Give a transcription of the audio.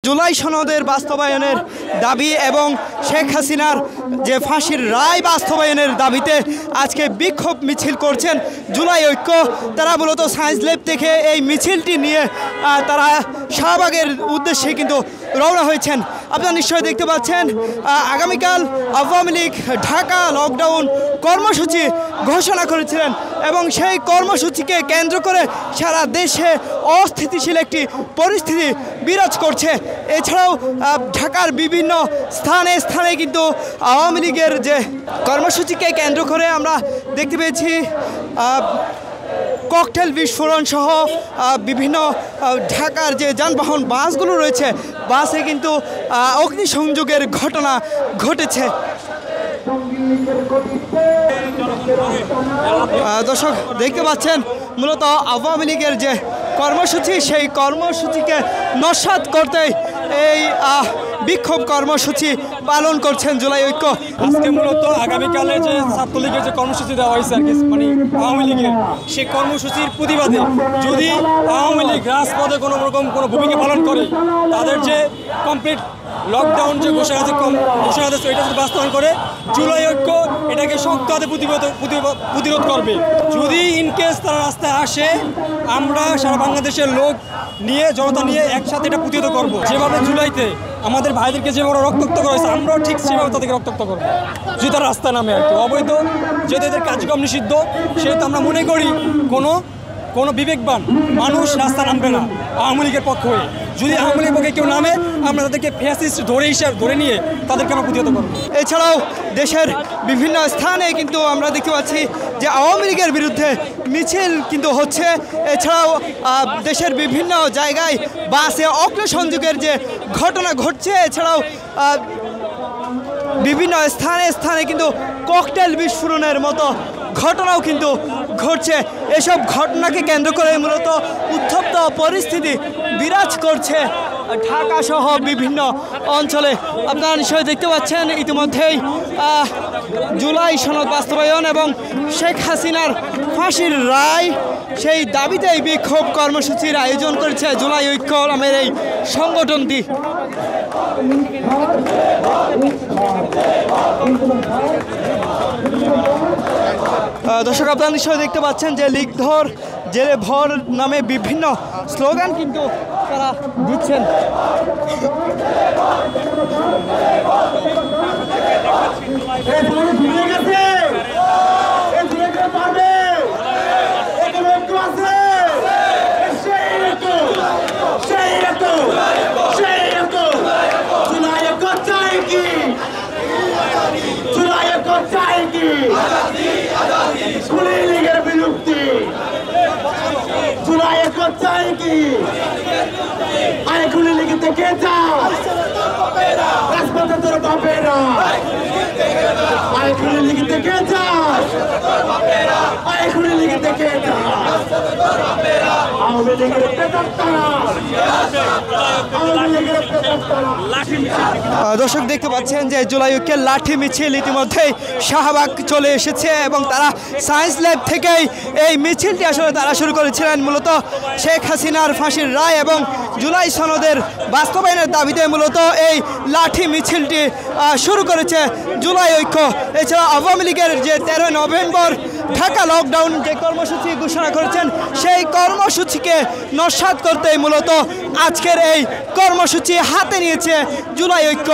জুলাই সনদের বাস্তবায়নের দাবি এবং শেখ হাসিনার যে ফাঁসির রায় বাস্তবায়নের দাবিতে আজকে বিক্ষোভ মিছিল করছেন জুলাই ঐক্য। তারা মূলত সায়েন্স ল্যাব থেকে এই মিছিলটি নিয়ে তারা শাহবাগের উদ্দেশ্যে কিন্তু রওনা হয়েছেন। আপনারা নিশ্চয়ই দেখতে পাচ্ছেন আগামীকাল আওয়ামী লীগ ঢাকা লকডাউন কর্মসূচি ঘোষণা করেছিলেন এবং সেই কর্মসূচিকে কেন্দ্র করে সারা দেশে অস্থিতিশীল একটি পরিস্থিতি বিরাজ করছে। এছাড়াও ঢাকার বিভিন্ন স্থানে স্থানে কিন্তু আওয়ামী লীগের যে কর্মসূচিকে কেন্দ্র করে আমরা দেখতে পেয়েছি ককটেল বিস্ফোরণ সহ বিভিন্ন ঢাকার যে যানবাহন বাসগুলো রয়েছে বাসে কিন্তু অগ্নিসংযোগের ঘটনা ঘটেছে। দর্শক দেখতে পাচ্ছেন মূলত আওয়ামী লীগের যে কর্মসূচি সেই কর্মসূচিকে নস্যাৎ করতে এই বিক্ষোভ কর্মসূচি পালন করছেন জুলাই ঐক্য। আজকে মূলত আগামীকালে যে ছাত্রলীগের যে কর্মসূচি দেওয়া হয়েছে আর কি মানে আওয়ামী লীগের সেই কর্মসূচির প্রতিবাদে যদি আওয়ামী লীগ রাজপথে কোনো রকম কোনো ভূমিকা পালন করে তাদের যে কমপ্লিট লকডাউন যে ঘোষণা আছে এটা যদি বাস্তবায়ন করে জুলাই ঐক্য এটাকে শক্ত হাতে প্রতিরোধ করবে। যদি ইনকেস তারা রাস্তায় আসে আমরা সারা বাংলাদেশের লোক নিয়ে জনতা নিয়ে একসাথে এটা প্রতিহত করবো। যেভাবে জুলাইতে আমাদের ভাইদেরকে যেভাবে রক্তাক্ত করা হয়েছে আমরাও ঠিক সেভাবে তাদেরকে রক্তাক্ত করবো যদি তারা রাস্তায় নামে আর কি। অবৈধ যেহেতু এদের কার্যক্রম নিষিদ্ধ সেহেতু আমরা মনে করি কোনো বিবেকবান মানুষ রাস্তা নামবে না আওয়ামী লীগের পক্ষ হয়ে। যদি আওয়ামী লীগের পক্ষে কেউ নামে আমরা তাদেরকে ফ্যাসিস্ট ধরে নিয়ে তাদেরকে আমরা প্রতিহত করবো। এছাড়াও দেশের বিভিন্ন স্থানে কিন্তু আমরা দেখতে পাচ্ছি যে আওয়ামী লীগের বিরুদ্ধে মিছিল কিন্তু হচ্ছে। এছাড়াও দেশের বিভিন্ন জায়গায় বাসে অগ্নিসংযোগের যে ঘটনা ঘটছে, এছাড়াও বিভিন্ন স্থানে স্থানে কিন্তু ককটেল বিস্ফোরণের মতো ঘটনাও কিন্তু ঘটছে। এসব ঘটনাকে কেন্দ্র করে মূলত উত্তপ্ত পরিস্থিতি বিরাজ করছে ঢাকা সহ বিভিন্ন অঞ্চলে। আপনারা নিশ্চয়ই দেখতে পাচ্ছেন ইতিমধ্যেই জুলাই সনদ বাস্তবায়ন এবং শেখ হাসিনার ফাঁসির রায় সেই দাবিতেই বিক্ষোভ কর্মসূচির আয়োজন করেছে জুলাই ঐক্য নামের এই সংগঠনটি। দর্শক আপনারা নিশ্চয়ই দেখতে পাচ্ছেন যে লীগ ধর জেলে ভর নামে বিভিন্ন স্লোগান কিন্তু তারা দিচ্ছেন। দর্শক দেখতে পাচ্ছেন যে জুলাই ঐক্যের লাঠি মিছিল ইতিমধ্যেই শাহবাগ চলে এসেছে এবং তারা সায়েন্স ল্যাব থেকেই এই মিছিলটি আসলে তারা শুরু করেছিলেন মূলত শেখ হাসিনার ফাঁসির রায় এবং জুলাই সনদের বাস্তবায়নের দাবিতে মূলত এই লাঠি মিছিলটি শুরু করেছে জুলাই ঐক্য। এছাড়া আওয়ামী লীগের যে 13 নভেম্বর ঢাকা লকডাউন যে কর্মসূচি ঘোষণা করেছেন সেই কর্মসূচিকে নস্যাৎ করতেই মূলত আজকের এই কর্মসূচি হাতে নিয়েছে জুলাই ঐক্য।